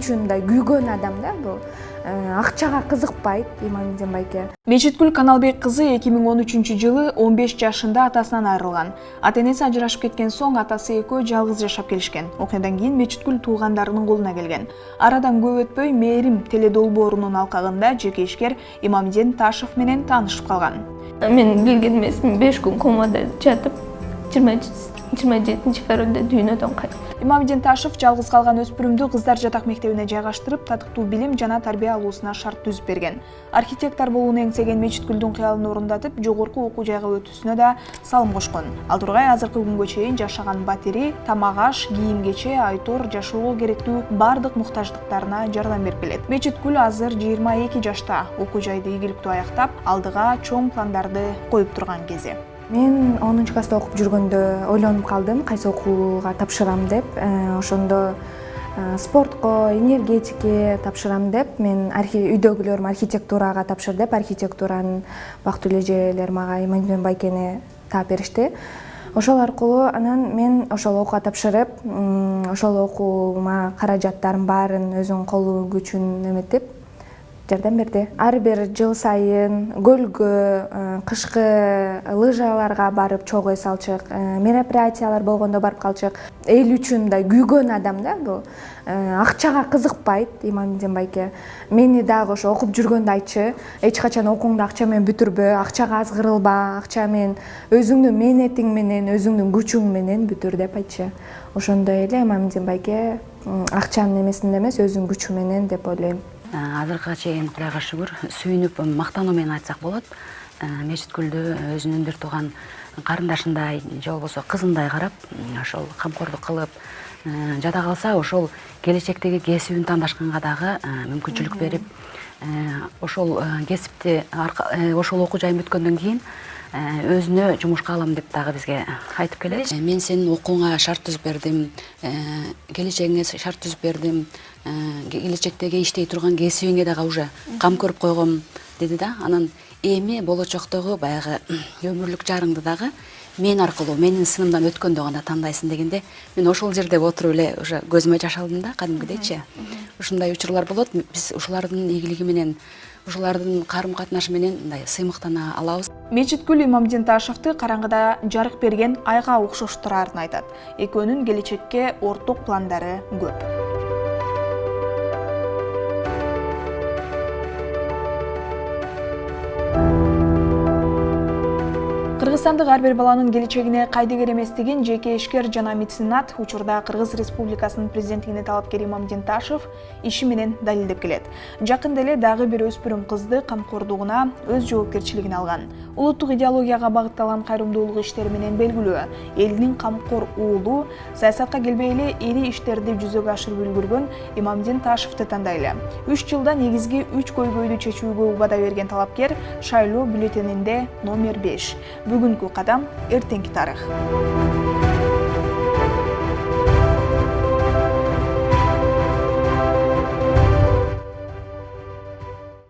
үчүн мындай күйгөн адам да бул. Акчага кызыкпайт Имамидин байке. Мечиткүл Каналбек кызы 2013-жылы 15 жашында атасынан айрылган. Ата-энеси ажырашып кеткен соң атасы экөө жалгыз жашап келишкен. Окуядан кийин Мечиткүл туугандарынын колуна келген. Арадан көп өтпөй Мээрим теледолбоорунун алкагында жеке ишкер Имамидин Ташев менен таанышып калган. Мен билген эмесмин, 5 күн комада жатып, 27-февралда дүйнөдөн кайттым. Имамидин Ташев жалгыз калган өспүрүмдү кыздар жатак мектебине жайгаштырып, татыктуу билим жана тарбия алуусуна шарт түзүп берген. Архитектор болууну эңсеген Мечиткүлдүн кыялын орундатып, жогорку окуу жайга өтүүсүнө да салым кошкон. Ал тургай азыркы күнгө чейин жашаган батири, тамак-аш, кийим-кече, айтор, жашоого керектүү бардык муктаждыктарына жардам берип келет. Мечиткүл азыр 22 жашта, окуу жайды ийгиликтүү аяктап, алдыга чоң пландарды коюп турган кези. Мен 10-класста окуп жүргөндө ойлонуп калдым, кайсы окууга тапшырам деп. Ошондо спортко, энергетикке тапшырам деп, мен үйдөгүлөрүм архитектурага тапшыр деп, архитектуранын бактылуу эжелер мага Имамидин байкени таап беришти. Ошол аркылуу анан мен ошол окууга тапшырып, ошол окуума каражаттарын баарын өзүнүн колу күчүн эметип жардам берди. Ар бир жыл сайын көлгө, кышкы лыжаларга барып чогуу эс алчык, мероприятиялар болгондо барып калчык. Эл үчүн мындай күйгөн адам да бул. Акчага кызыкпайт Имамидин байке. Мени дагы ошо окуп жүргөндө айтчы, эч качан окууңду акча менен бүтүрбө, акчага азгырылба, акча менен өзүңдүн мээнетиң менен, өзүңдүн күчүң менен бүтүр деп айтчы. Ошондой эле Имамидин байке акчанын эмесинде эмес, өзүнүн күчү менен деп ойлойм. Азыркыга чейин Кудайга шүгүр, сүйүнүп мактануу менен айтсак болот. Мечиткүлдү өзүнүн бир тууган карындашындай же болбосо кызындай карап, ошол камкордук кылып жада калса, ошол келечектеги кесибин тандашканга дагы мүмкүнчүлүк берип, ошол кесипти ошол окуу жайын бүткөндөн кийин өзүнө жумушка алам деп дагы бизге айтып келет. Мен сенин окууңа шарт түзүп бердим, келечегиңе шарт түзүп бердим, келечектеги иштей турган кесибиңе дагы уже кам көрүп койгом деди да. Анан эми болочоктогу баягы өмүрлүк жарыңды дагы мен аркылуу, менин сынымдан өткөндө гана тандайсың дегенде, мен ошол жерде отуруп эле уже көзүмө жаш алдым да, кадимкидейчи. Ушундай учурлар болот. Биз ушулардын ийгилиги менен, ушулардын карым-катнашы менен мындай сыймыктана алабыз. Мечиткүл Имамидин Ташевти караңгыда жарык берген айга окшоштурарын айтат. Экөөнүн келечекке орток пландары көп. Кыргызстандык ар бир баланын келечегине кайдыгер эместигин жеке ишкер жана меценат учурда Кыргыз Республикасынын президенттигине талапкер Имамидин Ташев иши менен далилдеп келет. Жакында эле дагы бир өспүрүм кызды камкордугуна өз жоопкерчилигине алган. Улуттук идеологияга багытталган кайрымдуулук иштери менен белгилүү. Элинин камкор уулу, саясатка келбей эле ири иштерди жүзөгө ашырып үлгүргөн Имамидин Ташевти тандайлы. 3 жылда негизги 3 көйгөйдү чечүүгө убада берген талапкер шайлоо бюллетенинде номер 5. Бүгүнкү кадам, эртеңки тарых.